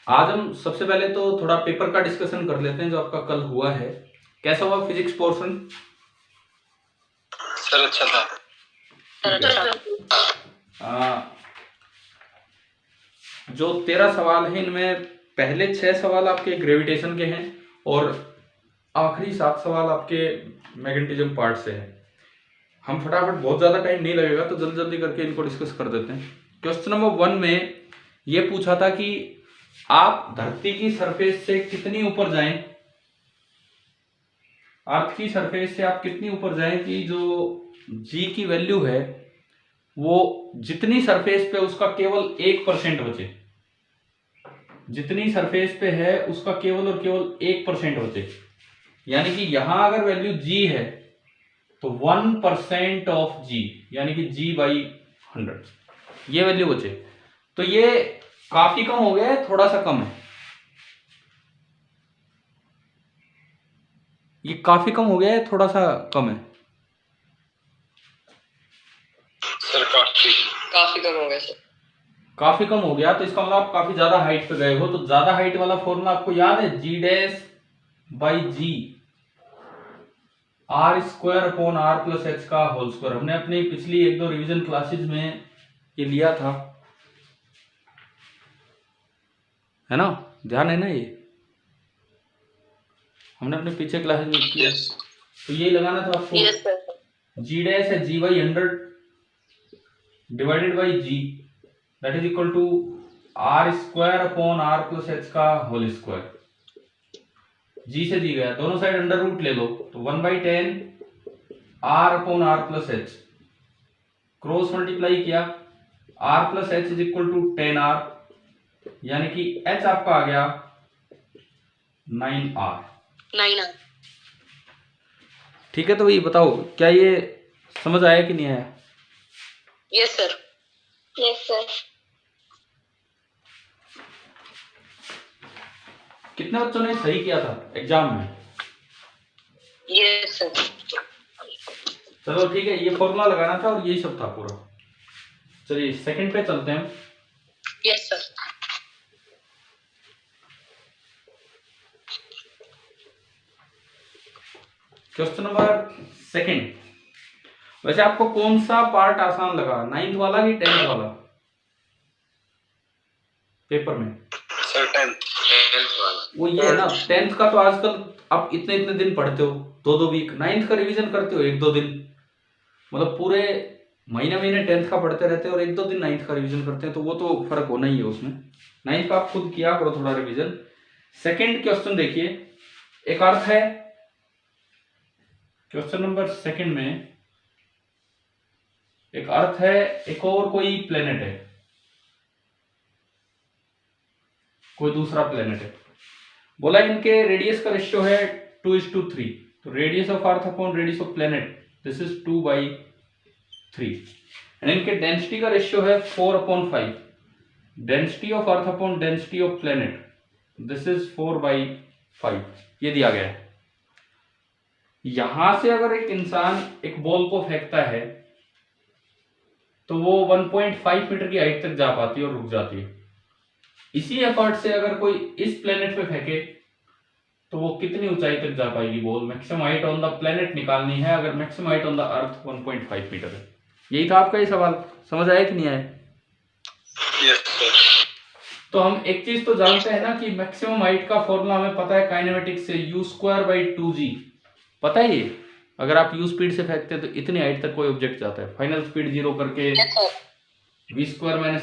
आज हम सबसे पहले तो थोड़ा पेपर का डिस्कशन कर लेते हैं जो आपका कल हुआ है। कैसा हुआ फिजिक्स पोर्शन? सर अच्छा था। जो 13 सवाल हैं इनमें पहले 6 सवाल आपके ग्रेविटेशन के हैं और आखिरी 7 सवाल आपके मैग्नेटिज्म पार्ट से हैं। हम फटाफट, बहुत ज़्यादा टाइम नहीं लगेगा तो जल्दी जल्दी करके इनको डिस्कस कर देते हैं। क्वेश्चन नंबर 1 में ये पूछा था कि आप धरती की सरफेस से कितनी ऊपर जाएं, अर्थ की सरफेस से आप कितनी ऊपर जाएं कि जो जी की वैल्यू है वो जितनी सरफेस पे उसका केवल 1% बचे, जितनी सरफेस पे है उसका केवल और केवल 1% बचे। यानी कि यहां अगर वैल्यू जी है तो 1% ऑफ जी, यानी कि जी बाई 100 ये वैल्यू बचे। तो ये काफी कम हो गया है, थोड़ा सा कम है, ये काफी कम हो गया है, थोड़ा सा कम है। सर काफी कम हो गया सर। काफी कम हो गया तो इसका मतलब आप काफी ज्यादा हाइट पे गए हो। तो ज्यादा हाइट वाला फॉर्मूला आपको याद है, g dash by g are square upon are plus h का होल स्क्वायर। हमने अपनी पिछली 1-2 रिवीजन क्लासेस में ये लिया था, है ना? ध्यान है ना? ये हमने अपने पीछे क्लासेस में किया। तो ये लगाना था आपको। जी डैश है g by 100 divided by g, that is equal to r square upon are plus h का होल स्क्वायर। जी से दी गया, दोनों साइड अंडर रूट ले लो तो 1/10 r upon are plus h, cross multiply किया, r plus h is equal to 10r, यानी कि एच आपका आ गया 9r। ठीक है, तो ये बताओ क्या ये समझ आया कि नहीं आया? Yes sir. Yes sir. कितने बच्चों ने सही किया था एग्जाम में? Yes sir. चलो ठीक है, ये फॉर्मूला लगाना था और यही सब था पूरा। चलिए सेकंड पे चलते हैं। Yes sir. Question number second, वैसे आपको कौन सा पार्ट आसान लगा, 9th वाला कि 10th वाला पेपर में? सर 10th वाला। वो ये है ना, 10th का तो आजकल आप इतने इतने दिन पढ़ते हो, 2-2 वीक। 9th का रिवीजन करते हो 1-2 दिन, मतलब पूरे महीने महीने 10th का पढ़ते रहते हैं और 1-2 दिन 9th का रिवीजन करते हैं, तो वो तो फर्क होना ही है उसमें। 9th का आप खुद किया करो थोड़ा रिवीजन। सेकंड क्वेश्चन देखिए, एक अर्थ है, क्वेश्चन नंबर सेकंड में एक अर्थ है, एक और कोई प्लेनेट है, कोई दूसरा प्लेनेट है। बोला इनके रेडियस का रेशियो है 2:3, तो radius of earth upon radius of planet this is 2/3, and इनके डेंसिटी का रेशियो है 4/5, density of earth upon density of planet this is 4/5, ये दिया गया है। यहां से अगर एक इंसान एक बॉल को फेंकता है तो वो 1.5 मीटर की हाइट तक जा पाती है और रुक जाती है। इसी एफर्ट से अगर कोई इस प्लेनेट पे फेंके तो वो कितनी ऊंचाई तक जा पाएगी ball? Maximum height on the planet निकालनी है, अगर maximum height on the earth 1.5 metre है। यही था आपका ये सवाल, समझ आया कि नहीं आया? Yes sir. तो हम एक चीज तो जानते हैं ना कि मैक्सिमम हाइट का फॉर्मूला हमें पता है काइनेमेटिक्स से, u²/2g, पता है ये? अगर आप u स्पीड से फेंकते हैं तो इतनी हाइट तक कोई ऑब्जेक्ट जाता है, फाइनल स्पीड 0 करके v² - u²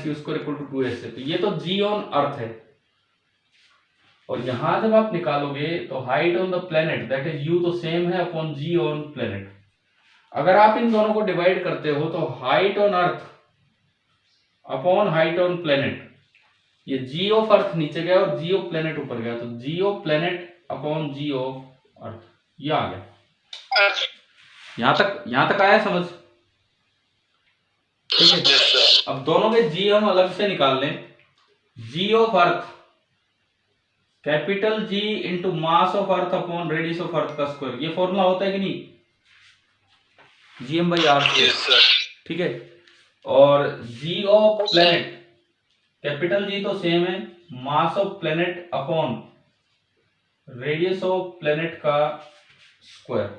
= 2s है। तो ये तो g ऑन अर्थ है, और यहां जब आप निकालोगे तो height on the planet that is u तो सेम है अपॉन g ऑन प्लेनेट। अगर आप इन दोनों को डिवाइड करते हो तो height on earth upon height on planet, ये g ऑफ अर्थ नीचे गया और g ऑफ प्लेनेट ऊपर गया, तो g of planet upon g of earth, ये आ गया। यहां तक आया समझ? ठीक है, अब दोनों के g हम अलग से निकाल लें। g of earth capital G into mass of earth upon radius of earth का स्क्वायर, ये फॉर्मूला होता है कि नहीं? gm/r, ठीक है। और G of planet capital G तो सेम है, mass of planet upon radius of planet का स्क्वायर,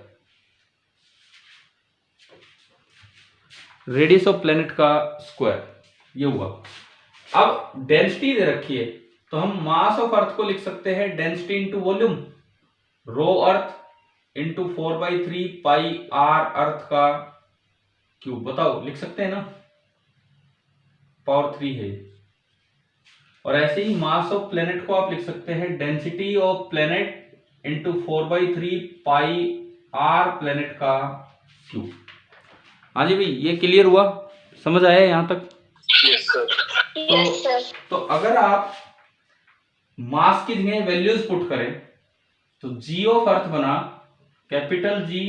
रेडियस ऑफ प्लेनेट का स्क्वायर, ये हुआ। अब डेंसिटी दे रखी है तो हम मास ऑफ अर्थ को लिख सकते हैं density into volume, rho earth into 4/3 pi r earth का क्यूब। बताओ लिख सकते हैं ना, पावर 3 है। और ऐसे ही मास ऑफ प्लेनेट को आप लिख सकते हैं density of planet into 4/3 pi R planet का क्यूब। हाँ जी भाई, ये क्लियर हुआ, समझ आया यहां तक? Yes sir. तो अगर आप मास की जगह वैल्यूज पुट करें तो जी ऑफ अर्थ बना कैपिटल जी।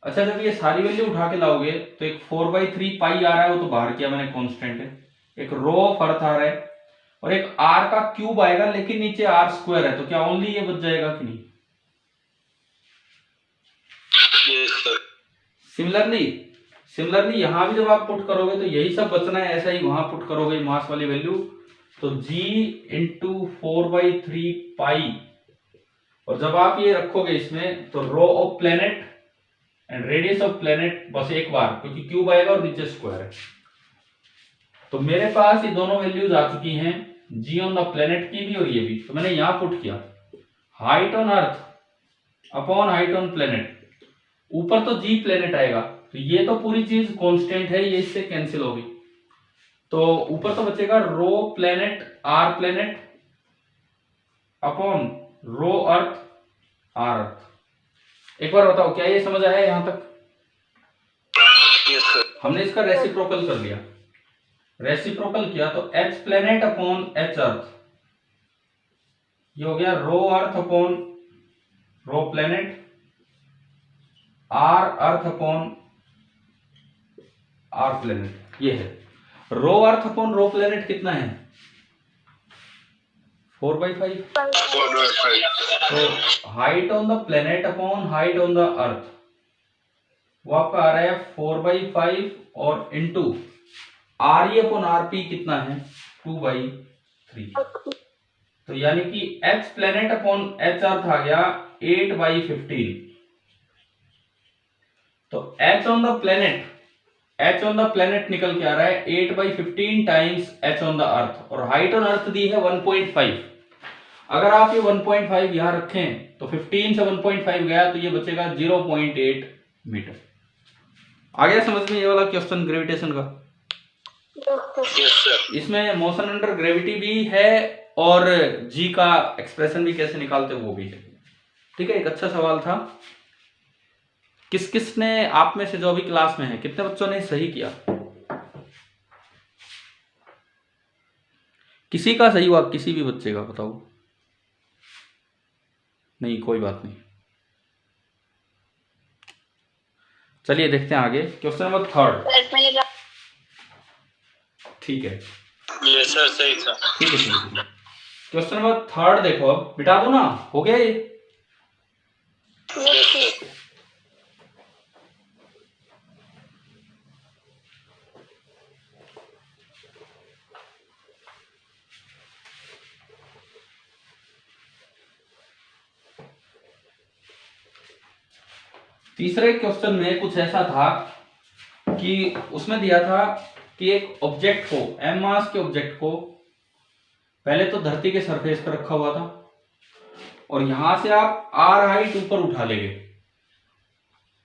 अच्छा, जब ये सारी वैल्यू उठा के लाओगे तो एक 4/3 पाई आ रहा है, वो तो बाहर किया मैंने कांस्टेंट है, एक रो ऑफ अर्थ आ रहा है और एक आर का क्यूब आएगा, लेकिन नीचे आर स्क्वायर है, तो क्या ओनली ये बच जाएगा कि नहीं? सिमिलरली यहां भी जब आप पुट करोगे तो यही सब बचना है, ऐसा ही वहां पुट करोगे मास वाली वैल्यू, तो g इंटू 4/3 पाई, और जब आप ये रखोगे इसमें तो rho of planet and radius of planet बस एक बार, क्योंकि क्यूब आएगा और नीचे स्क्वायर है। तो मेरे पास ये दोनों वैल्यूज आ चुकी हैं, जी ऑन द प्लेनेट की भी और ये भी, तो मैंने यहां पुट किया height on earth upon height on planet, ऊपर तो जी प्लेनेट आएगा, तो ये तो पूरी चीज कांस्टेंट है, ये इससे कैंसिल होगी, तो ऊपर तो बचेगा rho planet r planet upon rho earth r earth. एक बार बताओ क्या ये समझ आया यहां तक? Yes sir. हमने इसका रेसिप्रोकल कर लिया, रेसिप्रोकल किया तो h planet upon h earth, ये हो गया rho earth upon rho planet, r earth upon r planet, ये है। रो अर्थ अपॉन रो प्लेनेट कितना है? 4/5। तो height on the planet upon height on the earth, वो आपका आ रहा है 4/5 और into r e upon r p कितना है? 2/3। तो यानी कि h planet upon h earth आ गया 8/15। तो एच ऑन द प्लेनेट निकल के आ रहा है 8/15 टाइम्स एच ऑन द अर्थ, और हाइट ऑन अर्थ दी है 1.5। अगर आप ये 1.5 यहां रखें तो 15 से 1.5 गया तो ये बचेगा 0.8 मीटर। आ गया समझ में ये वाला क्वेश्चन ग्रेविटेशन का? इसमें मोशन अंडर ग्रेविटी भी है और जी का एक्सप्रेशन भी कैसे निकालते वो भी है। ठीक है, एक अच्छा सवाल था। किस किस ने आप में से जो अभी क्लास में है, कितने बच्चों ने सही किया? किसी का सही हुआ, किसी भी बच्चे का बताओ? नहीं, कोई बात नहीं, चलिए देखते हैं आगे। Question number 3। ठीक है, ये सर सही था। ठीक है। क्वेश्चन नंबर 3 देखो, अब बिठा दो ना, हो गया ये? तीसरे क्वेश्चन में कुछ ऐसा था कि उसमें दिया था कि एक ऑब्जेक्ट को, एम मास के ऑब्जेक्ट को पहले तो धरती के सरफेस पर रखा हुआ था और यहां से आप आर हाइट ऊपर उठा लेंगे,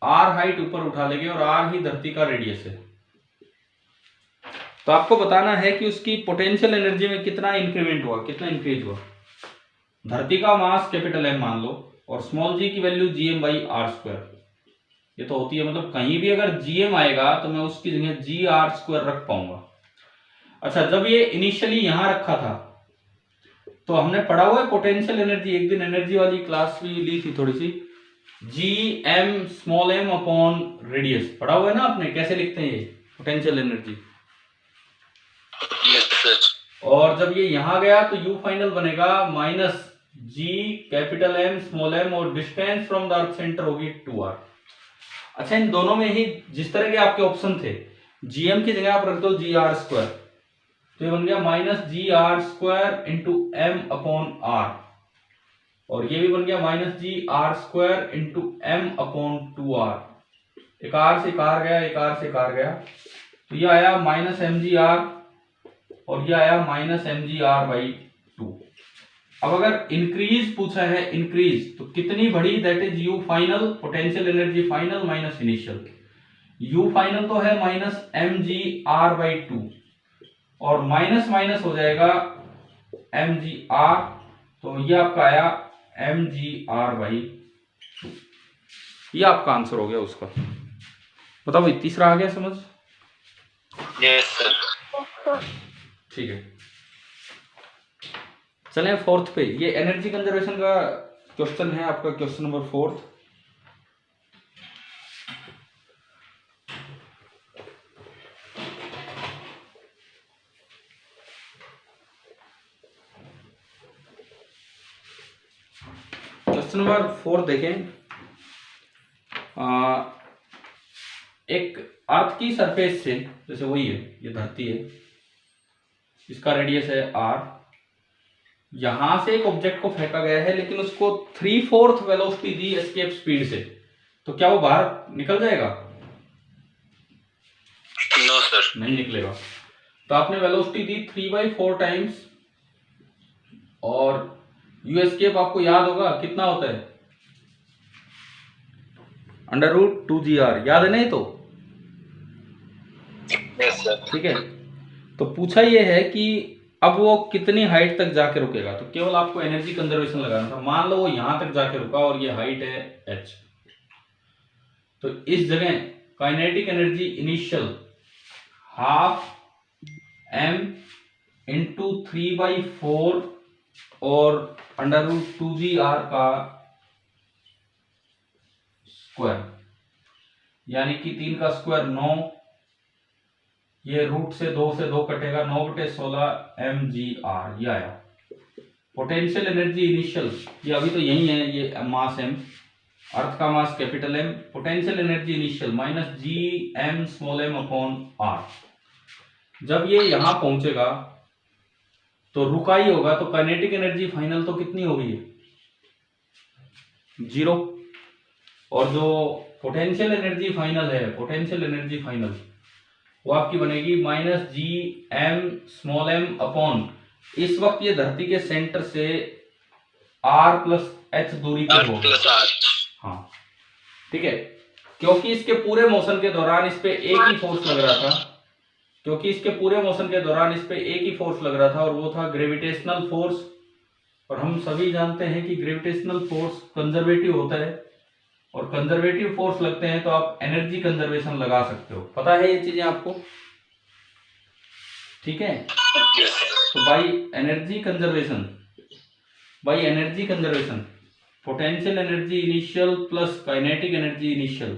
आर हाइट ऊपर उठा लेंगे और आर ही धरती का रेडियस है। तो आपको बताना है कि उसकी पोटेंशियल एनर्जी में कितना इंक्रीमेंट हुआ, कितना इंक्रीज हुआ। धरती का मास कैपिटल एम मान लो और स्मॉल जी की वैल्यू gm/r²। ये तो होती है, मतलब कहीं भी अगर gm आएगा तो मैं उसकी जगह gr² रख पाऊंगा। अच्छा, जब ये इनिशियली यहां रखा था तो हमने पढ़ा हुआ है पोटेंशियल एनर्जी, एक दिन एनर्जी वाली क्लास भी ली थी थोड़ी सी, gm अपॉन रेडियस पढ़ा हुआ है ना आपने, कैसे लिखते हैं ये पोटेंशियल एनर्जी। और जब ये यहां गया तो u फाइनल बनेगा माइनस Gm और distance from the earth centre होगी 2r। अच्छा, इन दोनों में ही जिस तरह के आपके ऑप्शन थे, gm की जगह आप रख दो gr², तो ये बन गया minus G are square into M upon R, और ये भी बन गया minus G are square into M upon 2r। एक आर से कार गया, एक आर से कार गया, तो ये आया माइनस एम जी आर और ये आया minus M G R by 2। अब अगर इंक्रीज पूछा है, इंक्रीज, तो कितनी बढ़ी, that is U final, potential energy final minus initial. U final तो है minus M G R by 2 और माइनस माइनस हो जाएगा एम जी आर, तो ये आपका आया एम जी आर बाई 2। ये आपका आंसर हो गया उसका। बताओ भाई तीसरा आ गया समझ? Yes sir. ठीक है, चलें फोर्थ पे। ये एनर्जी कंजर्वेशन का क्वेश्चन है आपका, क्वेश्चन नंबर 4। क्वेश्चन नंबर 4 देखें। एक अर्थ की सरफेस से, जैसे वही है, ये धरती है, इसका रेडियस है r, यहां से एक ऑब्जेक्ट को फेंका गया है लेकिन उसको 3/4 वेलोसिटी दी एस्केप स्पीड से, तो क्या वो बाहर निकल जाएगा? No sir. नहीं निकलेगा। तो आपने वेलोसिटी दी 3/4 टाइम्स, और यू एस्केप आपको याद होगा कितना होता है, √2gr, याद है नहीं? तो यस सर। ठीक है, तो पूछा ये है कि अब वो कितनी हाइट तक जाके रुकेगा, तो केवल आपको एनर्जी कंजर्वेशन लगाना था। मान लो वो यहां तक जाके रुका और ये हाइट है h, तो इस जगह kinetic energy initial half m into 3/4 और √2gr का स्क्वायर, यानी कि 3 का स्क्वायर 9, ये रूट से 2 कटेगा, 9/16 mgr, ये आया। पोटेंशियल एनर्जी इनिशियल, ये अभी तो यही है, ये मास m, अर्थ का mass capital M, potential energy initial minus G M small m upon r। जब ये यहां पहुंचेगा तो रुका ही होगा, तो काइनेटिक एनर्जी फाइनल तो कितनी होगी? 0। और जो पोटेंशियल एनर्जी फाइनल है, पोटेंशियल एनर्जी फाइनल, वो आपकी बनेगी minus G M small m upon, इस वक्त ये धरती के सेंटर से r प्लस h दूरी पर होगा। हाँ ठीक है, क्योंकि इसके पूरे मोशन के दौरान इस पे एक ही फोर्स लग रहा था, क्योंकि इसके पूरे मोशन के दौरान इस पे एक ही फोर्स लग रहा था, और वो था ग्रेविटेशनल फोर्स। और हम सभी जानते हैं कि ग्रेविटेशनल फोर्स कंजर्वेटिव होता है, और कंजर्वेटिव फोर्स लगते हैं तो आप एनर्जी कंजर्वेशन लगा सकते हो। पता है ये चीजें आपको? ठीक है, तो by energy conservation, by energy conservation, potential energy initial plus kinetic energy initial,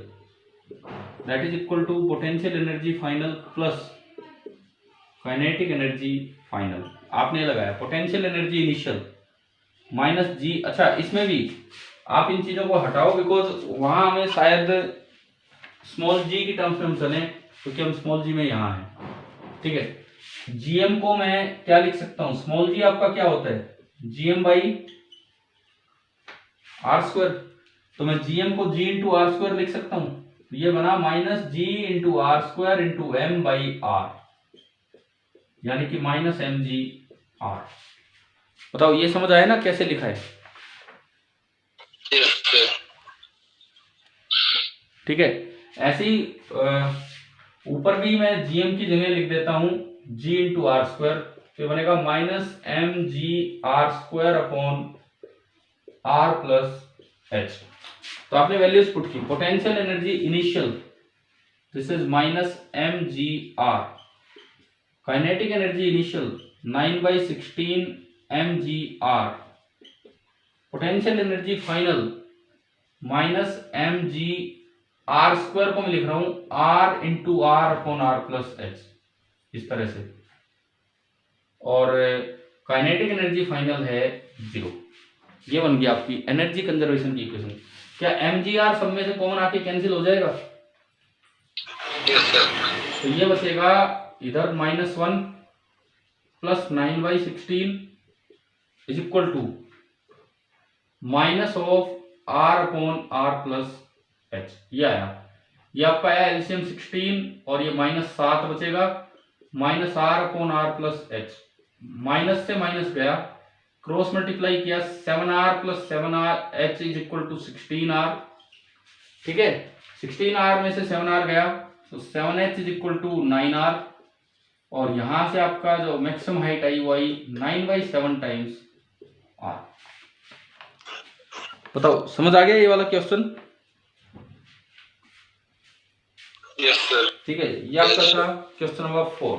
that is equal to potential energy final plus kinetic energy final. आपने लगाया potential energy initial minus G. अच्छा, इसमें भी आप इन चीजों को हटाओ, बिकॉज वहां हमें शायद स्मॉल जी की टर्म्स में हम चलें, क्योंकि हम स्मॉल जी में यहाँ हैं। ठीक है, जीएम को मैं क्या लिख सकता हूँ? स्मॉल जी आपका क्या होता है? GM by R square. तो मैं जीएम को जी इंटू आर स्क्वायर लिख सकता हूँ, तो ये बना minus G into R square into M by R, यानी कि माइनस एम जी आर। बताओ ये समझ आया ना कैसे लिखा है? ठीक है, ऐसे ही ऊपर भी मैं जीएम की जगह लिख देता हूं जी इंटू आर स्क्वायर, तो बनेगा minus M G are square upon are plus H. तो आपने वैल्यूज पुट की। Potential energy initial, this is minus M G R. Kinetic energy initial 9/16 mgr। Potential energy final minus M G are square को मैं लिख रहा हूं r into R upon are plus H, इस तरह से। और काइनेटिक एनर्जी फाइनल है 0। ये बन गया आपकी एनर्जी कंजर्वेशन की इक्वेशन। क्या mgr सब में से कॉमन आके कैंसिल हो जाएगा? Yes sir. तो ये बचेगा इधर -1 plus 9/16 is equal to minus of R upon are plus H. ये आया, ये आपका आया एलसीएम 16 और ये -7 बचेगा, minus R upon are plus H, minus से माइनस गया, क्रॉस मल्टीप्लाई किया, 7r plus 7r H is equal to 16r। ठीक है, 16r में से 7r गया तो 7h is equal to 9r, और यहां से आपका जो मैक्सिमम हाइट आई वो आई 9/7 टाइम्स r। बताओ समझ आ गया ये वाला क्वेश्चन? Yes sir. ठीक है, ये आपका था क्वेश्चन नंबर 4।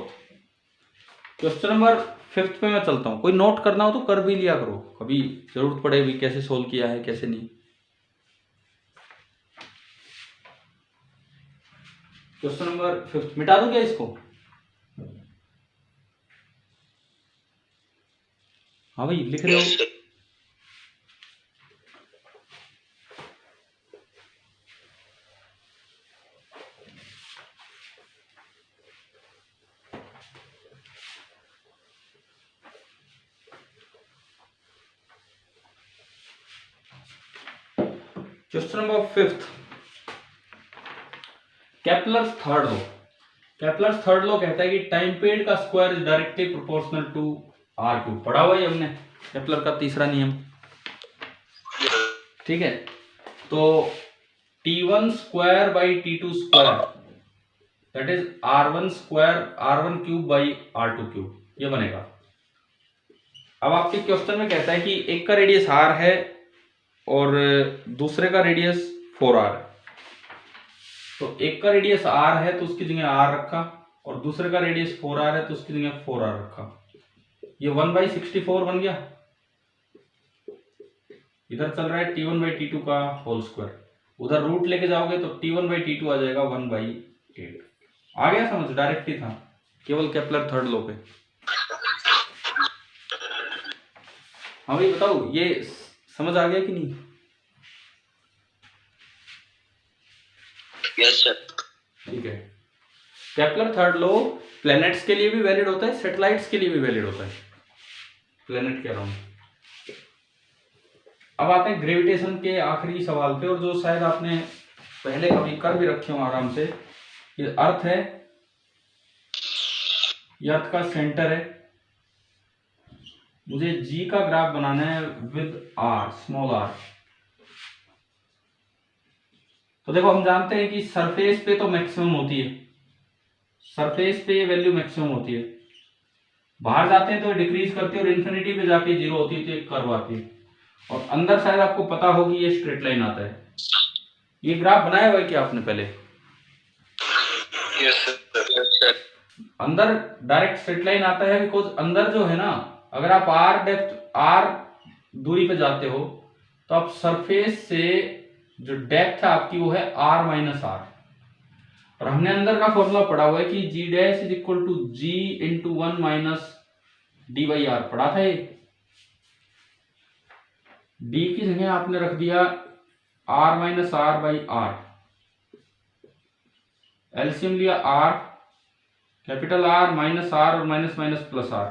क्वेश्चन नंबर 5 पे मैं चलता हूँ। कोई नोट करना हो तो कर भी लिया करो, कभी जरूरत पड़े भी कैसे सोल्व किया है कैसे नहीं। क्वेश्चन नंबर 5 मिटा दूं क्या इसको? हाँ भाई लिख रहे हो? Question number 5, Kepler's third law. Kepler's third law कहता है कि टाइम पीरियड का square is directly proportional to r3। पढ़ा हुआ है हमने केपलर का तीसरा नियम। ठीक है, तो t1 square by t2 square that is r1 square r1 cube by r2 cube, ये बनेगा। अब आपके क्वेश्चन में कहता है कि एक का रेडियस r है और दूसरे का रेडियस 4r है। तो एक का रेडियस r है तो उसकी जगह r रखा, और दूसरे का रेडियस 4r है तो उसकी जगह 4r रखा। ये 1/64 बन गया। इधर चल रहा है t1/t2 का होल स्क्वायर, उधर रूट लेके जाओगे तो t1/t2 आ जाएगा 1/8। आ गया समझ? डायरेक्ट ही था, केवल केपलर थर्ड लॉ पे। हाँ भाई बताओ ये समझ आ गया कि नहीं? Yes sir. ठीक है, केपलर थर्ड लॉ प्लैनेट्स के लिए भी वैलिड होता है, सैटेलाइट्स के लिए भी वैलिड होता है। प्लैनेट कह रहा हूं। अब आते हैं ग्रेविटेशन के आखिरी सवाल पे, और जो शायद आपने पहले कभी कर भी रखे हो आराम से। ये अर्थ है, ये अर्थ का सेंटर है, मुझे जी का ग्राफ बनाना है विद आर, स्मॉल आर। तो देखो हम जानते हैं कि सरफेस पे तो मैक्सिमम होती है, सरफेस पे ये वैल्यू मैक्सिमम होती है, बाहर जाते हैं तो डिक्रीज करती है और इन्फिनिटी पे जाके जीरो होती है तो एक कर्व आती है, और अंदर शायद आपको पता होगी ये स्ट्रेट लाइन आता है। ये ग्राफ बनाया हुआ है क्या आपने पहले? Yes sir. अंदर डायरेक्ट स्ट्रेट लाइन आता है, बिकॉज अंदर जो है ना, अगर आप आर डेप्थ आर दूरी पे जाते हो तो आप सरफेस से जो डेप्थ है आपकी वो है r माइनस आर, और हमने अंदर का फॉर्मूला पढ़ा हुआ है कि g dash is equal to g into 1 minus D by R. पढ़ा था ये। d की जगह आपने रख दिया r minus R by R, LCM लिया r, capital R minus R और माइनस माइनस प्लस आर,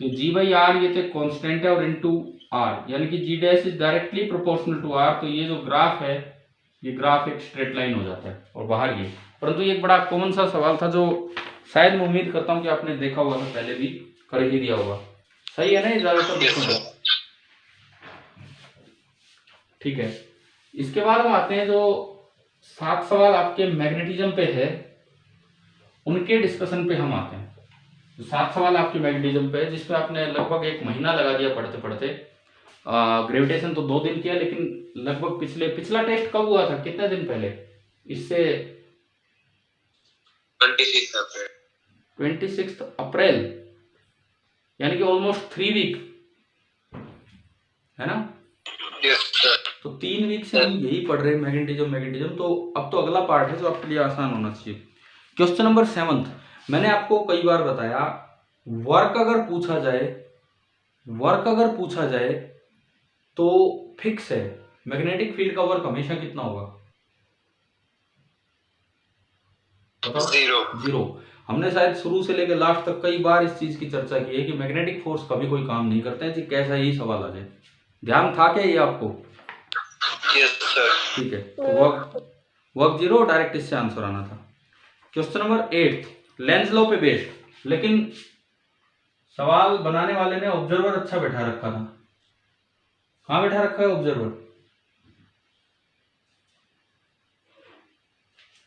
तो g बाई आर ये तो कांस्टेंट है और इनटू r, यानी कि g dash is directly proportional to r। तो ये जो ग्राफ है ये ग्राफ एक स्ट्रेट लाइन हो जाता है और बाहर ये। परंतु ये एक बड़ा कॉमन सा सवाल था जो शायद मैं उम्मीद करता हूं कि आपने देखा होगा, तो पहले भी कर ही दिया होगा। सही है ना ये ज्यादातर बच्चों का? ठीक है, इसके बाद हम आते हैं जो 7 सवाल आपके मैग्नेटिज्म पे है उनके डिस्कशन पे हम आते हैं। जो 7 सवाल आपके मैग्नेटिज्म पे है जिसमें आपने लगभग 1 महीना लगा दिया पढ़ते पढ़ते। ग्रेविटेशन तो 2 दिन किया, लेकिन लगभग पिछला टेस्ट कब हुआ था, कितने दिन पहले? इससे 26 अप्रैल, यानी कि ऑलमोस्ट 3 वीक है ना? Yes sir. तो 3 वीक से हम यही पढ़ रहे हैं मैग्नेटिज्म। तो अब तो अगला पार्ट है जो आपके लिए आसान होना चाहिए। क्वेश्चन नंबर 7, मैंने आपको कई बार बताया, वर्क अगर पूछा जाए तो फिक्स है, मैग्नेटिक फील्ड का वर्क हमेशा कितना होगा? बताओ। 0। हमने शायद शुरू से लेकर लास्ट तक कई बार इस चीज की चर्चा की है कि मैग्नेटिक फोर्स कभी कोई काम नहीं करते हैं जी, कैसा ही सवाल आ जाए। ध्यान था क्या ये आपको? Yes sir. ठीक है, तो वर्क जीरो, डायरेक्ट इससे आंसर आना था। क्वेश्चन नंबर 8, लेंस लॉ पे बेस्ड, लेकिन सवाल बनाने वाले ने ऑब्जर्वर अच्छा बैठा रखा था। कहाँ बैठा रखा है ऑब्जर्वर?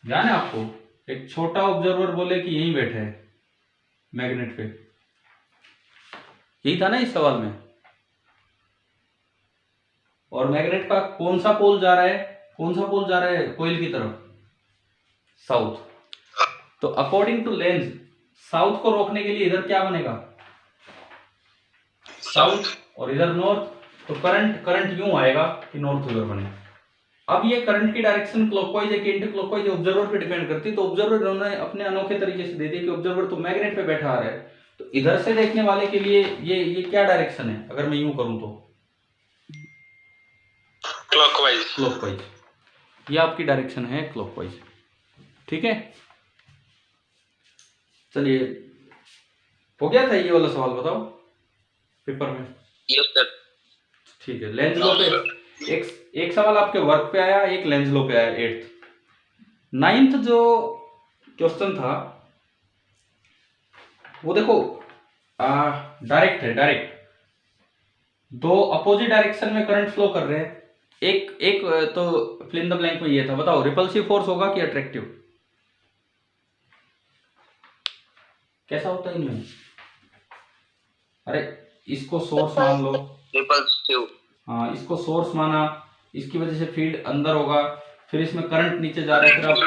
ध्यान है आपको? एक छोटा ऑब्जर्वर बोले कि यहीं बैठे है मैग्नेट पे, यही था ना इस सवाल में। और मैग्नेट का कौन सा पोल जा रहा है, कौन सा पोल जा रहा है कोइल की तरफ? साउथ। तो अकॉर्डिंग टू लेंस साउथ को रोकने के लिए इधर क्या बनेगा? साउथ। और इधर नॉर्थ। तो करंट यूं आएगा कि नॉर्थ उधर बने। अब ये करंट की डायरेक्शन क्लॉकवाइज है कि एंटी क्लॉकवाइज ऑब्जर्वर पे डिपेंड करती है। तो ऑब्जर्वर उन्होंने अपने अनोखे तरीके से दे दिया कि ऑब्जर्वर तो मैग्नेट पे बैठा आ रहा है, तो इधर से देखने वाले के लिए ये क्या डायरेक्शन है अगर मैं यूं करूं तो? क्लॉकवाइज। क्लॉकवाइज, ये आपकी डायरेक्शन है क्लॉकवाइज। ठीक है, चलिए हो गया था ये वाला सवाल, बताओ पेपर में। Yes sir. ठीक है, लेंस लॉ पे एक सवाल आपके वर्क पे आया, एक लेंस लॉ पे आया 8th। 9th जो क्वेश्चन था वो देखो डायरेक्ट है, डायरेक्ट दो अपोजिट डायरेक्शन में करंट फ्लो कर रहे हैं। एक तो फिल इन द ब्लैंक में ये था, बताओ रिपल्सिव फोर्स होगा कि अट्रैक्टिव? कैसा होता है इनमें? अरे इसको सोर्स मान लो, रिपल्सिव। हाँ इसको सोर्स माना, इसकी वजह से फील्ड अंदर होगा, फिर इसमें करंट नीचे जा रहा है, फिर आप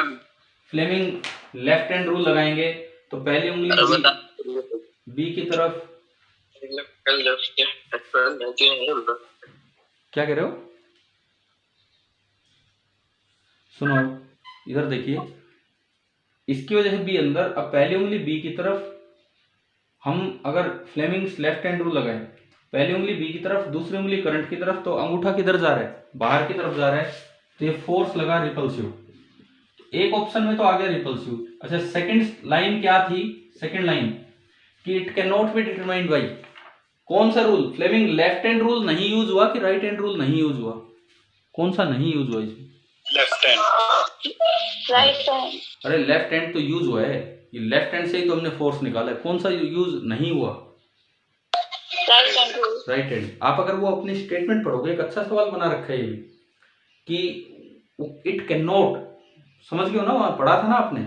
फ्लेमिंग लेफ्ट हैंड रूल लगाएंगे तो पहली उंगली बी की तरफ। क्या कह रहे हो? सुनो इधर देखिए, इसकी वजह से बी अंदर, अब पहली उंगली बी की तरफ, हम अगर फ्लेमिंग्स लेफ्ट हैंड रूल लगाए, पहली उंगली बी की तरफ, दूसरी उंगली करंट की तरफ, तो अंगूठा किधर जा रहा है? बाहर की तरफ जा रहा है, तो ये फोर्स लगा रिपल्सिव। एक ऑप्शन में तो आ गया रिपल्सिव। अच्छा सेकंड लाइन क्या थी? सेकंड लाइन कि it can not be determined by कौन सा rule? Fleming left hand rule नहीं यूज हुआ कि राइट हैंड रूल नहीं यूज हुआ? कौन सा नहीं यूज हुआ इसमें? Left hand. Right hand. अरे लेफ्ट हैंड तो यूज हुआ है, ये लेफ्ट हैंड से ही तो हमने फोर्स निकाला है। कौन सा यूज नहीं हुआ? Right hand rule. Right hand. आप अगर वो अपनी स्टेटमेंट पढ़ोगे, एक अच्छा सवाल बना रखा है ये भी कि इट कैन नॉट, समझ गए हो ना? वहां पढ़ा था ना आपने?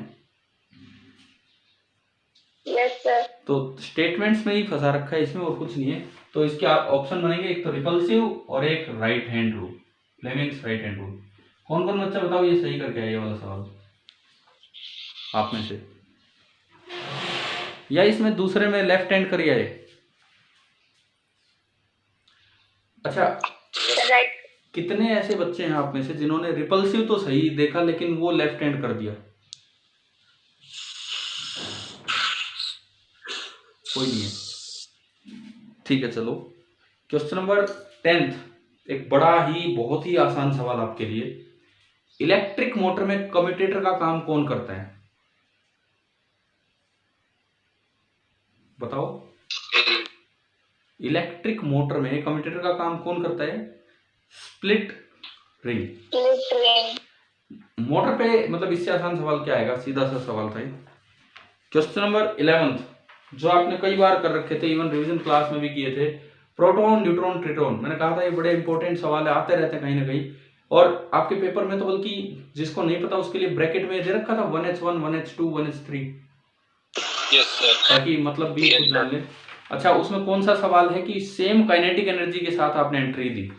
Yes sir. तो स्टेटमेंट्स में ही फंसा रखा है इसमें, और कुछ नहीं है। तो इसके ऑप्शन बनेंगे एक तो रिपल्सिव और एक right hand rule, Fleming's right hand rule. कौन कौन बच्चा बताओ ये सही करके आया ये वाला सवाल आप में से, या इसमें दूसरे में लेफ्ट हैंड करिए आए? अच्छा राइट। कितने ऐसे बच्चे हैं आप में से जिन्होंने रिपल्सिव तो सही देखा लेकिन वो लेफ्ट हैंड कर दिया? कोई नहीं है, ठीक है। चलो क्वेश्चन नंबर 10th, एक बड़ा ही बहुत ही आसान सवाल आपके लिए। इलेक्ट्रिक मोटर में कम्यूटेटर का काम कौन करता है? बताओ। इलेक्ट्रिक मोटर में कम्यूटेटर का काम कौन करता है? Split ring. Split ring. Motor पे मतलब इससे आसान सवाल क्या आएगा? सीधा सा सवाल था ये। क्वेश्चन नंबर 11th जो आपने कई बार कर रखे थे, इवन रिवीजन क्लास में भी किए थे, प्रोटॉन न्यूट्रॉन ट्रिटॉन। मैंने कहा था ये बड़े इंपॉर्टेंट सवाल है, आते रहते हैं कहीं ना कहीं। और आपके पेपर में तो बल्कि जिसको नहीं पता उसके लिए ब्रैकेट में दे रखा था 1h1 1h2 1h3। Yes sir. ताकि मतलब भी कुछ जान ले। अच्छा उसमें कौन सा सवाल है कि सेम काइनेटिक एनर्जी के साथ आपने एंट्री दी,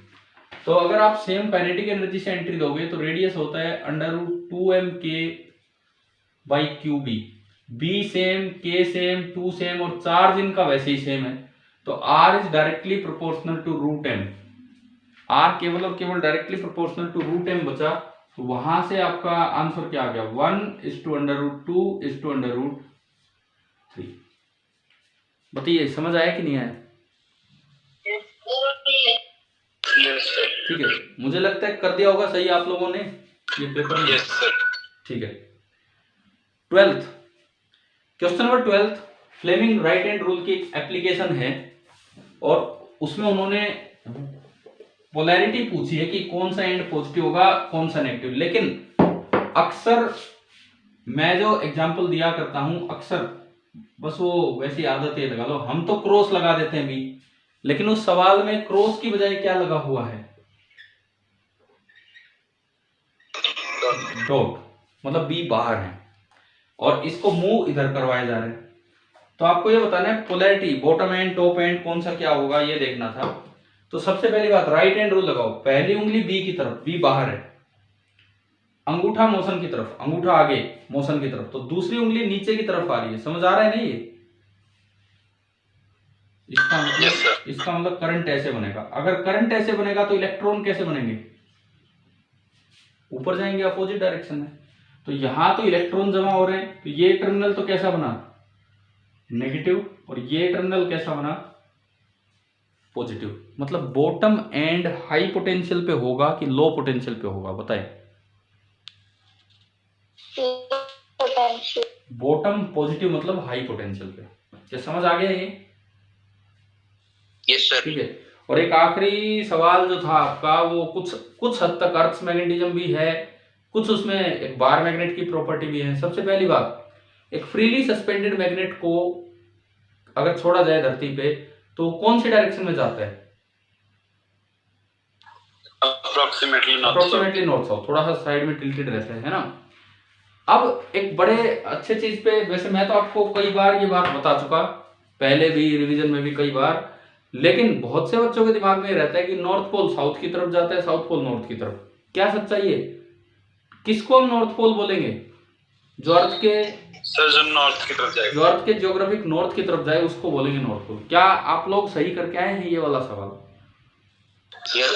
तो अगर आप सेम काइनेटिक एनर्जी से एंट्री दोगे तो रेडियस होता है √2mk/qb। B same, K same, 2 same, और चार्ज इनका वैसे ही सेम है, तो r is directly proportional to √m। r केवल और केवल डायरेक्टली प्रोपोर्शनल टू √m बचा, तो वहां से आपका आंसर क्या आ गया? 1:2:3। बताइए समझ आया कि नहीं आया? ठीक है, मुझे लगता है कर दिया होगा सही आप लोगों ने ये पेपर में। Yes sir. ठीक है। 12th question number 12 Fleming right hand rule की एप्लीकेशन है और उसमें उन्होंने पोलैरिटी पूछी है कि कौन सा एंड पॉजिटिव होगा कौन सा नेगेटिव। लेकिन अक्सर मैं जो एग्जांपल दिया करता हूं अक्सर बस वो वैसी आदत है, लगा लो हम तो क्रॉस लगा देते हैं भी, लेकिन उस सवाल में क्रॉस की बजाय क्या लगा हुआ है? डॉट, मतलब बी बाहर है और इसको मूव इधर करवाया जा रहा है। तो आपको ये बताना है polarity bottom and top and कौन सा क्या होगा ये देखना था। तो सबसे पहली बात राइट हैंड रूल लगाओ, पहली उंगली बी की तरफ, बी बाहर है, अंगूठा मोशन की तरफ, अंगूठा आगे मोशन की तरफ, तो दूसरी उंगली नीचे की तरफ आ रही है। समझ आ रहा है नहीं ये? इसका मतलब करंट ऐसे बनेगा। अगर करंट ऐसे बनेगा तो इलेक्ट्रॉन कैसे बनेंगे? ऊपर जाएंगे अपोजिट डायरेक्शन में। तो यहां तो इलेक्ट्रॉन जमा हो रहे हैं, तो ये टर्मिनल तो कैसा बना? नेगेटिव, और ये टर्मिनल कैसा बना? पॉजिटिव। मतलब बॉटम एंड हाई पोटेंशियल पे होगा कि लो पोटेंशियल पे होगा बताए? बॉटम पॉजिटिव मतलब हाई पोटेंशियल पे। क्या समझ आ गया ये? Yes sir. ठीक है। और एक आखिरी सवाल जो था आपका वो कुछ हद तक अर्थ मैग्नेटिज्म भी है, कुछ उसमें एक बार मैग्नेट की प्रॉपर्टी भी है। सबसे पहली बात, एक फ्रीली सस्पेंडेड मैग्नेट को अगर छोड़ा जाए धरती पे तो कौन सी डायरेक्शन में जाता है? अप्रोक्सीमेटली नॉर्थ साउथ, थोड़ा सा साइड में टिल्टेड रहता है ना। अब एक बड़े अच्छे चीज पे, वैसे मैं तो आपको कई बार ये बात बता चुका, पहले भी रिवीजन में भी कई बार, लेकिन बहुत से बच्चों के दिमाग में रहता है कि नॉर्थ पोल साउथ की तरफ जाता है, साउथ पोल नॉर्थ की तरफ। क्या सच्चाई है? किसको हम नॉर्थ पोल बोलेंगे? जो अर्थ के नॉर्थ की तरफ जाएगा, जो अर्थ के ज्योग्राफिक नॉर्थ की तरफ जाए उसको बोलेंगे नॉर्थ पोल। क्या आप लोग सही करके आए हैं ये वाला सवाल? Yes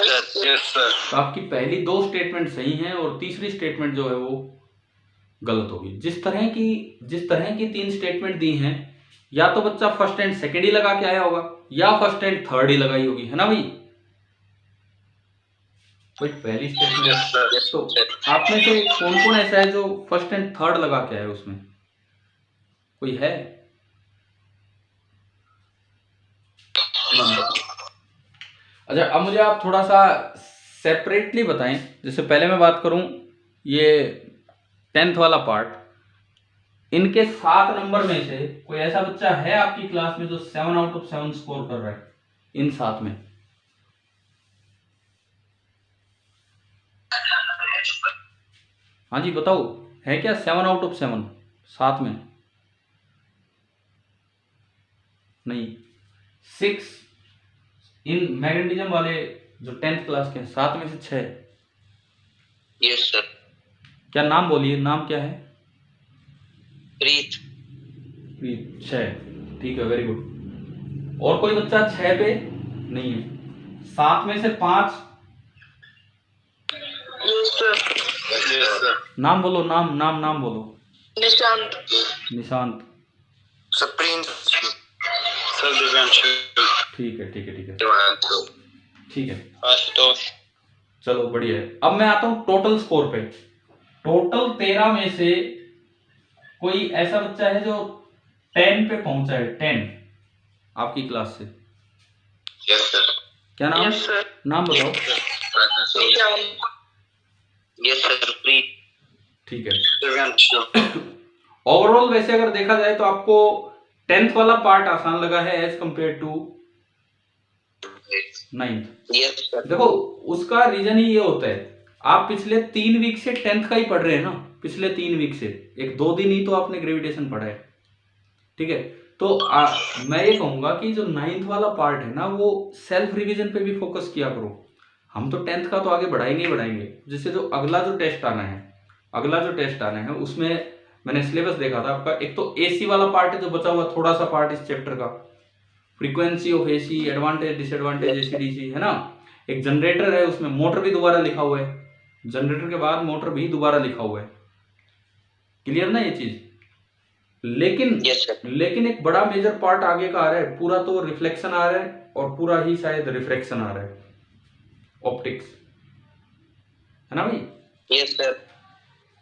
sir. तो आपकी पहली दो स्टेटमेंट सही हैं और तीसरी स्टेटमेंट जो है वो गलत होगी। जिस तरह की तीन स्टेटमेंट दी हैं, या तो बच्चा फर्स्ट एंड सेकंड ही लगा के आया होगा या फर्स्ट एंड थर्ड ही लगाई होगी, है ना भाई? कोई पहली स्टेटमेंट तो आप में से कौन कौन ऐसा है जो फर्स्ट एंड थर्ड लगा के आया? उसमें कोई है? अच्छा, अब मुझे आप थोड़ा सा सेपरेटली बताएं। जैसे पहले मैं बात करूं ये 10th वाला पार्ट, इनके 7 नंबर में से कोई ऐसा बच्चा है आपकी क्लास में जो 7 आउट ऑफ 7 स्कोर कर रहा है इन 7 में? हाँ जी बताओ, है क्या 7 आउट ऑफ 7 7 में? नहीं। 6 इन मैग्नेटिज्म वाले जो 10th क्लास के 7 में से 6। Yes sir. क्या नाम बोलिए, नाम क्या है? प्रीत। 6, ठीक है, वेरी गुड। और कोई बच्चा 6 पे नहीं है? 7 में से 5? नाम बोलो, नाम बोलो। निशांत। सप्रीन। ठीक है। ठीक है, आशुतोष। चलो बढ़िया है। अब मैं आता हूं टोटल स्कोर पे। टोटल 13 में से कोई ऐसा बच्चा है जो 10 पे पहुंचा है? 10 आपकी क्लास से? Yes sir. क्या नाम? Yes sir. नाम बताओ। Yes sir. प्रीत। ठीक है। ओवरऑल वैसे अगर देखा जाए तो आपको 10th वाला पार्ट आसान लगा है as compare to 9th। Yes sir. देखो उसका रीजन ही ये होता है, आप पिछले 3 वीक से 10th का ही पढ़ रहे हैं ना, पिछले 3 वीक से 1-2 दिन ही तो आपने ग्रेविटेशन पढ़ा है, ठीक है? तो मैं ये कहूंगा कि जो 9th वाला पार्ट है ना वो सेल्फ रिवीजन पे भी फोकस किया करो। हम तो 10th का तो आगे बढ़ाएंगे। जिससे जो अगला जो टेस्ट आना है उसमें मैंने सिलेबस देखा था आपका। एक तो एसी वाला पार्ट है जो बचा हुआ थोड़ा सा पार्ट इस चैप्टर का, frequency of AC, advantage disadvantage AC DC, है ना। एक जनरेटर है, उसमें मोटर भी दोबारा लिखा हुआ है, जनरेटर के बाद मोटर भी दोबारा लिखा हुआ है। क्लियर ना ये चीज? लेकिन एक बड़ा मेजर पार्ट आगे का आ रहा है, पूरा तो रिफ्लेक्शन आ रहा है और पूरा ही शायद रिफ्रैक्शन आ रहा है, ऑप्टिक्स, है ना भाई? Yes sir.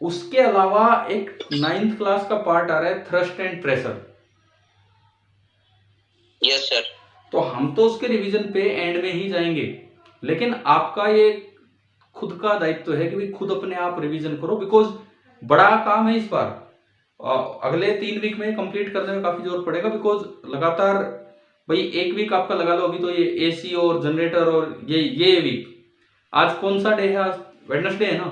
उसके अलावा एक 9th क्लास का पार्ट आ रहा है thrust and pressure. Yes sir. तो हम तो उसके रिवीजन पे एंड में ही जाएंगे, लेकिन आपका ये खुद का दायित्व है कि भाई खुद अपने आप रिवीजन करो, बिकॉज बड़ा काम है इस बार। अगले 3 वीक में कंप्लीट करने में काफी जोर पड़ेगा, बिकॉज लगातार भाई 1 वीक आपका लगा लो, अभी तो ये एसी और जनरेटर और ये वीक। आज कौन सा डे है? आज वेडनेसडे है ना?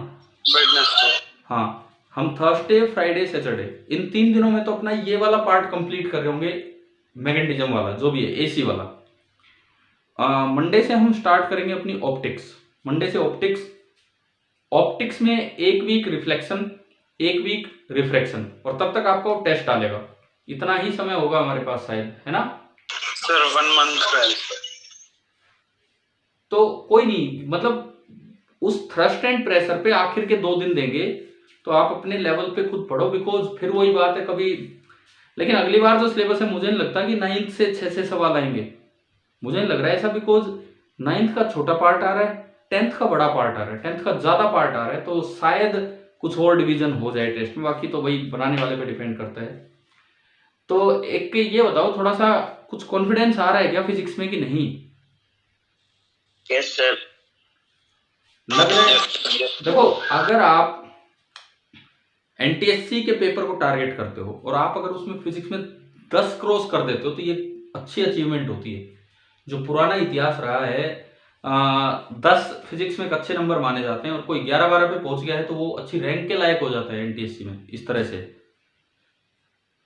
वेडनेसडे। हाँ, हम थर्सडे फ्राइडे सैटरडे इन 3 दिनों में तो अपना ये वाला पार्ट कंप्लीट कर रहे होंगे, मैग्नेटिज्म वाला जो भी है, एसी वाला। मंडे से हम स्टार्ट करेंगे अपनी ऑप्टिक्स। मंडे से ऑप्टिक्स में 1 वीक रिफ्लेक्शन, 1 वीक रिफ्रैक्शन, और तब तक आपको टेस्ट डालेगा। इतना ही समय होगा हमारे पास शायद, है ना सर? 1 मंथ का है। तो कोई नहीं, मतलब उस थ्रस्ट एंड प्रेशर पे आखिर के 2 दिन देंगे, तो आप अपने लेवल पे खुद पढ़ो, बिकॉज फिर वही बात है कभी। लेकिन अगली बार जो सिलेबस है, मुझे नहीं लगता कि 9th से 6 से सवाल आएंगे, मुझे नहीं लग रहा है ऐसा, बिकॉज 9th का छोटा पार्ट आ रहा है, 10th का बड़ा पार्ट आ रहा है, 10th का ज्यादा पार्ट आ रहा है, तो शायद कुछ और डिवीजन हो जाए टेस्ट में, बाकी तो वही बनाने वाले पे डिपेंड करता है। तो एक ये बताओ, थोड़ा सा कुछ कॉन्फिडेंस आ रहा है क्या फिजिक्स में कि नहीं? Yes sir. लग रहा है। देखो, अगर आप एनटीएससी के पेपर को टारगेट करते हो और आप अगर उसमें फिजिक्स में 10 क्रॉस कर देते हो, तो ये अच्छी अचीवमेंट होती है। जो पुराना इतिहास रहा है, 10 फिजिक्स में एक अच्छे नंबर माने जाते हैं, और कोई 11-12 पे पहुंच गया है तो वो अच्छी रैंक के लायक हो जाता है एनटीएससी में। इस तरह से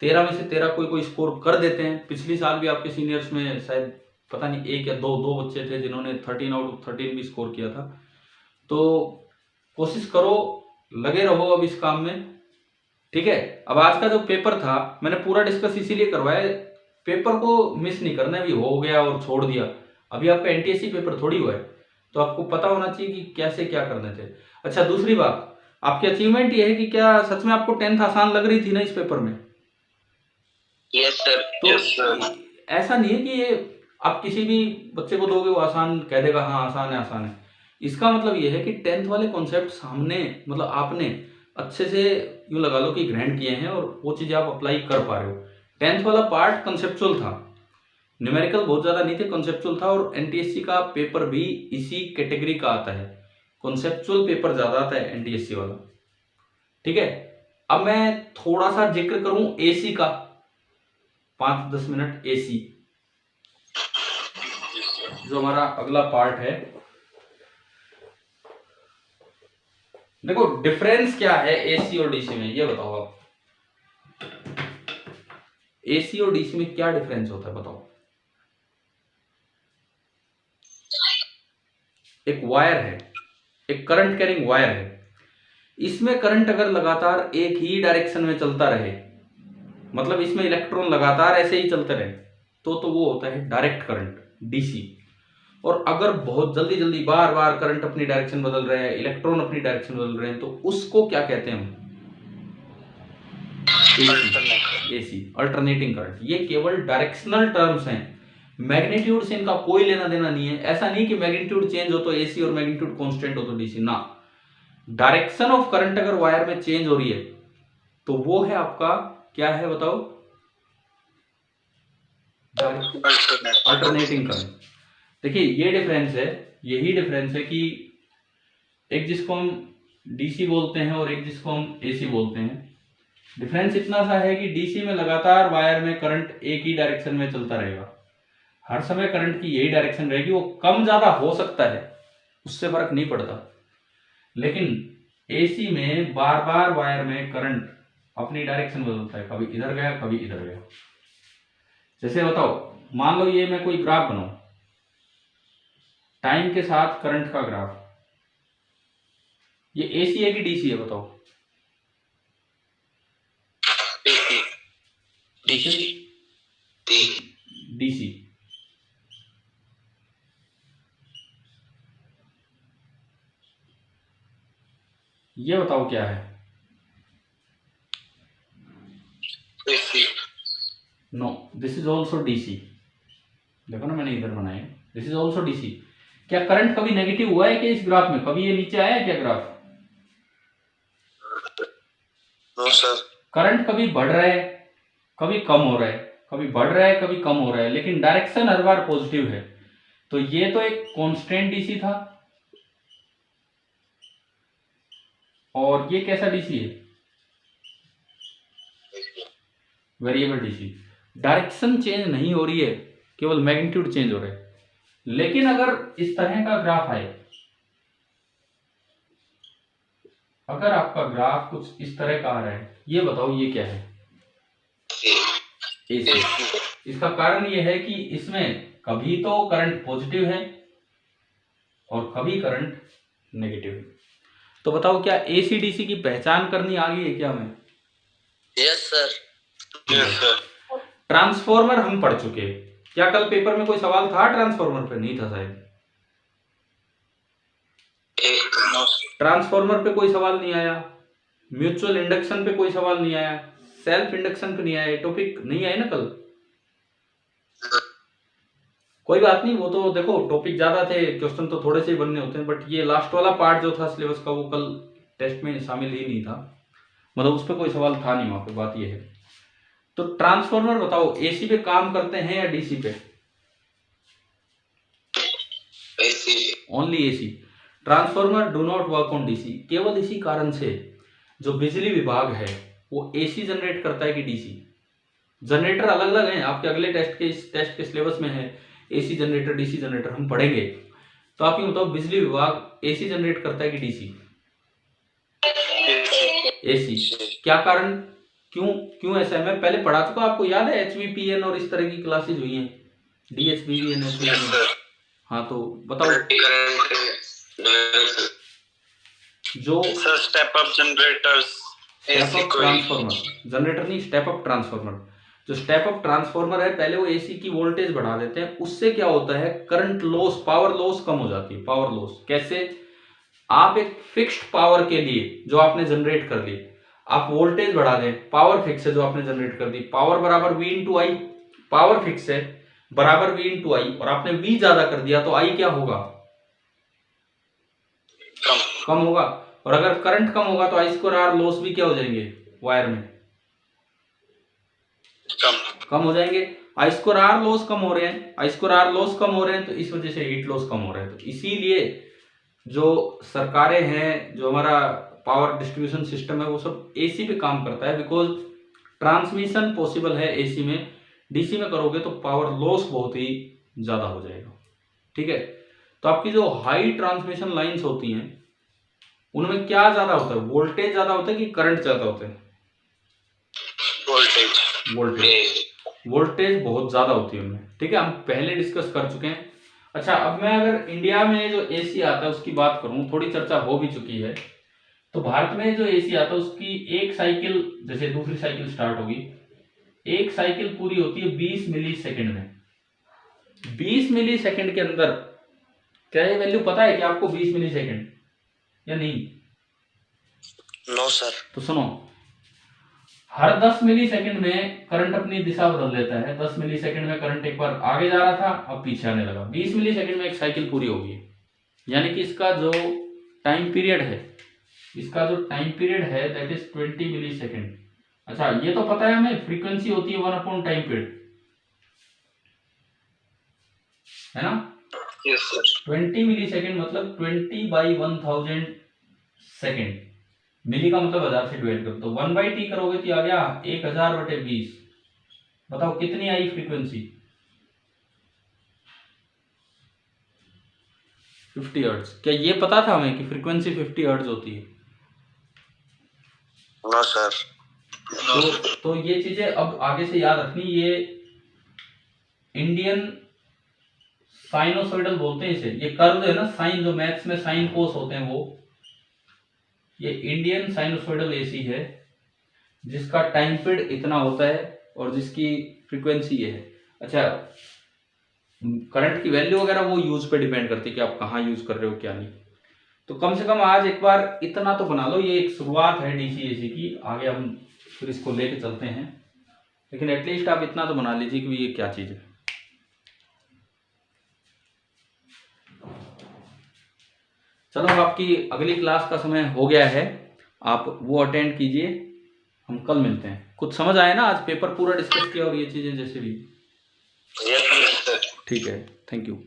13 में से 13 कोई स्कोर कर देते हैं। पिछली साल भी आपके सीनियर्स में शायद पता नहीं 1 या 2 बच्चे थे जिन्होंने 13 आउट ऑफ 13 भी स्कोर किया था। तो कोशिश करो, लगे रहो अब इस काम में, ठीक है। अब आज का जो पेपर था, मैंने पूरा डिस्कस इसीलिए करवाया, पेपर को मिस नहीं करना है। अभी हो गया और छोड़ दिया, अभी आपका एनटीएससी पेपर थोड़ी हुआ है, तो आपको पता होना चाहिए कि कैसे क्या करने थे। अच्छा, दूसरी बात, आपकी अचीवमेंट ये है कि क्या सच में आपको 10th आसान लग रही थी ना इस पेपर में? Yes sir. तो ऐसा नहीं है कि ये आप किसी भी बच्चे को दोगे वो आसान कह देगा हाँ आसान है आसान है। इसका मतलब ये है कि 10th वाले कॉन्सेप्ट सामने, मतलब आपने अच्छे से यूं लगा लो कि ग्रहण किए हैं और वो चीजें आप अप्लाई कर पा रहे हो। 10th वाला पार्ट कंसेप्चुअल था, न्यूमेरिकल बहुत ज्यादा नहीं थे, कंसेप्चुअल था। और एनटीएससी का पेपर भी इसी कैटेगरी का आता है, कंसेप्चुअल पेपर ज्यादा आता है एनटीएससी वाला, ठीक है। अब मैं थोड़ा सा जिक्र करूं एसी का, 5-10 मिनट एसी, जो हमारा अगला पार्ट है। देखो, डिफरेंस क्या है एसी और डीसी में, ये बताओ आप। एसी और डीसी में क्या डिफरेंस होता है बताओ? एक वायर है, एक करंट कैरिंग वायर है, इसमें करंट अगर लगातार एक ही डायरेक्शन में चलता रहे, मतलब इसमें इलेक्ट्रॉन लगातार ऐसे ही चलते रहे, तो वो होता है डायरेक्ट करंट, डीसी। और अगर बहुत जल्दी जल्दी बार बार करंट अपनी डायरेक्शन बदल रहे हैं, इलेक्ट्रॉन अपनी डायरेक्शन बदल रहे हैं, तो उसको क्या कहते हैं हम? AC, alternating current. ये केवल डायरेक्शनल टर्म्स हैं, मैग्नीट्यूड से इनका कोई लेना देना नहीं है। ऐसा नहीं कि मैग्नीट्यूड चेंज हो तो एसी और मैग्नीट्यूड कांस्टेंट हो तो डीसी, ना। डायरेक्शन ऑफ करंट अगर वायर में चेंज हो रही है तो वो है आपका, क्या है बताओ? Alternating current. देखिए, ये डिफरेंस है, यही डिफरेंस है कि एक जिसको हम डीसी बोलते हैं और एक जिसको हम एसी बोलते हैं। डिफरेंस इतना सा है कि डीसी में लगातार वायर में करंट एक ही डायरेक्शन में चलता रहेगा, हर समय करंट की यही डायरेक्शन रहेगी, वो कम ज्यादा हो सकता है, उससे फर्क नहीं पड़ता। लेकिन एसी में बार बार वायर में करंट अपनी डायरेक्शन बदलता है, कभी इधर गया कभी इधर गया। जैसे बताओ, मान लो ये मैं कोई ग्राफ बनाऊं, टाइम के साथ करंट का ग्राफ, ये एसी है कि डीसी है बताओ? डीसी। ये बताओ क्या है? AC. No, this is also DC. देखो ना, मैंने इधर बनाया, दिस इज ऑल्सो डीसी। क्या करंट कभी नेगेटिव हुआ है क्या इस ग्राफ में? कभी ये नीचे आया है क्या ग्राफ? No sir. करंट कभी बढ़ रहा है, कभी कम हो रहा है, कभी बढ़ रहा है, कभी कम हो रहा है, लेकिन डायरेक्शन हर बार पॉजिटिव है। तो ये तो एक कांस्टेंट डीसी था, और ये कैसा डीसी है? Variable DC. डायरेक्शन चेंज नहीं हो रही है, केवल मैग्नीट्यूड चेंज हो रहा है। लेकिन अगर इस तरह का ग्राफ आए, अगर आपका ग्राफ कुछ इस तरह का आ रहा है, ये बताओ ये क्या है? एसी। इसका कारण ये है कि इसमें कभी तो करंट पॉजिटिव है और कभी करंट नेगेटिव है। तो बताओ क्या एसी डीसी की पहचान करनी आ गई है क्या हमें? Yes sir. Yes sir. Transformer हम पढ़ चुके हैं। क्या कल पेपर में कोई सवाल था ट्रांसफॉर्मर पे? नहीं था शायद। ट्रांसफॉर्मर पे कोई सवाल नहीं आया, म्यूचुअल इंडक्शन पे कोई सवाल नहीं आया, सेल्फ इंडक्शन पे नहीं आया, टॉपिक नहीं आए ना कल। कोई बात नहीं, वो तो देखो टॉपिक ज्यादा थे, क्वेश्चन तो थोड़े से ही बनने होते हैं, बट ये लास्ट वाला पार्ट जो था सिलेबस का वो कल टेस्ट में शामिल ही नहीं था, मतलब उस पर कोई सवाल था नहीं वहां पे। बात ये है, तो ट्रांसफॉर्मर बताओ एसी पे काम करते हैं या डीसी पे? AC. Only AC. Transformer do not work on DC. केवल इसी कारण से जो बिजली विभाग है वो एसी जनरेट करता है कि डीसी। जनरेटर अलग अलग हैं, आपके अगले टेस्ट के सिलेबस में है एसी जनरेटर डीसी जनरेटर, हम पढ़ेंगे। तो आप ये बताओ बिजली विभाग एसी जनरेट करता है कि डीसी? एसी। क्या कारण, क्यों क्यों ऐसा है? मैं पहले पढ़ा चुका, आपको याद है एचवीपीएन और इस तरह की क्लासेज हुई हैं, डीएचवीवीएन एचवीपीएन। हाँ तो बताओ जो step up generators, step up transformer, generator नहीं स्टेप अप ट्रांसफॉर्मर, जो स्टेप अप ट्रांसफॉर्मर है पहले वो एसी की वोल्टेज बढ़ा देते हैं, उससे क्या होता है करंट लॉस, पावर लॉस कम हो जाती है। पावर लॉस कैसे? आप एक फिक्स्ड पावर के लिए जो आपने जनरेट कर ली, आप वोल्टेज बढ़ा दें, पावर फिक्स है जो आपने जनरेट कर दी, पावर बराबर V इंटू आई, पावर फिक्स है बराबर V इंटू आई, और आपने V ज्यादा कर दिया तो आई क्या होगा? कम होगा। और अगर करंट कम होगा तो आई स्क्वायर आर लॉस भी क्या हो जाएंगे वायर में? कम हो जाएंगे। आई स्क्वायर आर लॉस कम हो रहे हैं, आई स्क्वायर आर लॉस कम हो रहे हैं, तो इस वजह से हीट लॉस कम हो रहा है। तो इसीलिए जो सरकारें हैं, जो हमारा पावर डिस्ट्रीब्यूशन सिस्टम है, वो सब एसी पे काम करता है, बिकॉज ट्रांसमिशन पॉसिबल है एसी में। डीसी में करोगे तो पावर लॉस बहुत ही ज्यादा हो जाएगा। ठीक है, तो आपकी जो हाई ट्रांसमिशन लाइंस होती हैं उनमें क्या ज्यादा होता है, वोल्टेज ज्यादा होता है कि करंट ज्यादा होता है? वोल्टेज बहुत ज्यादा होती है उनमें। ठीक है, हम पहले डिस्कस कर चुके हैं। अच्छा, अब मैं अगर इंडिया में जो एसी आता है उसकी बात करूं, थोड़ी चर्चा हो भी चुकी है, तो भारत में जो एसी आता है उसकी एक साइकिल, जैसे दूसरी साइकिल स्टार्ट होगी, एक साइकिल पूरी होती है 20 मिली सेकेंड में। 20 मिली सेकेंड के अंदर, क्या ये वैल्यू पता है कि आपको 20 मिली सेकेंड या नहीं? No sir. तो सुनो, हर 10 मिली सेकेंड में करंट अपनी दिशा बदल देता है। 10 मिली सेकेंड में करंट एक बार आगे जा रहा था, अब पीछे आने लगा। 20 मिली सेकेंड में एक साइकिल पूरी होगी, यानी कि इसका जो टाइम पीरियड है, दैट इज 20 मिली सेकेंड। अच्छा, ये तो पता है हमें, फ्रीक्वेंसी होती है 1 टाइम पीरियड, है ना? Yes sir. 20 मिली सेकेंड मतलब 20/1000 सेकेंड। मिली का मतलब 1000 से डिवाइड कर, तो 1/t करोगे तो आ गया 1000/20। बताओ कितनी आई फ्रीक्वेंसी? 50 हर्ट्ज। क्या ये पता था हमें कि फ्रीक्वेंसी 50 हर्ट्ज होती है? No sir. तो ये चीजें अब आगे से याद रखनी। ये इंडियन साइनोसॉइडल बोलते हैं इसे, ये कर्व है ना, साइन, जो मैथ्स में साइन कोस होते हैं, वो ये इंडियन साइनोसॉइडल एसी है, जिसका टाइम पीरियड इतना होता है और जिसकी फ्रीक्वेंसी ये है। अच्छा, करंट की वैल्यू वगैरह वो यूज पे डिपेंड करती है कि आप कहाँ यूज कर रहे हो क्या नहीं। तो कम से कम आज एक बार इतना तो बना लो, ये एक शुरुआत है डीसी एसी की, आगे हम फिर इसको लेके चलते हैं, लेकिन एटलीस्ट आप इतना तो बना लीजिए कि ये क्या चीज है। चलो, अब आपकी अगली क्लास का समय हो गया है, आप वो अटेंड कीजिए। हम कल मिलते हैं। कुछ समझ आया ना, आज पेपर पूरा डिस्कस किया और ये चीजें जैसे भी। Yes sir. ठीक है, थैंक यू।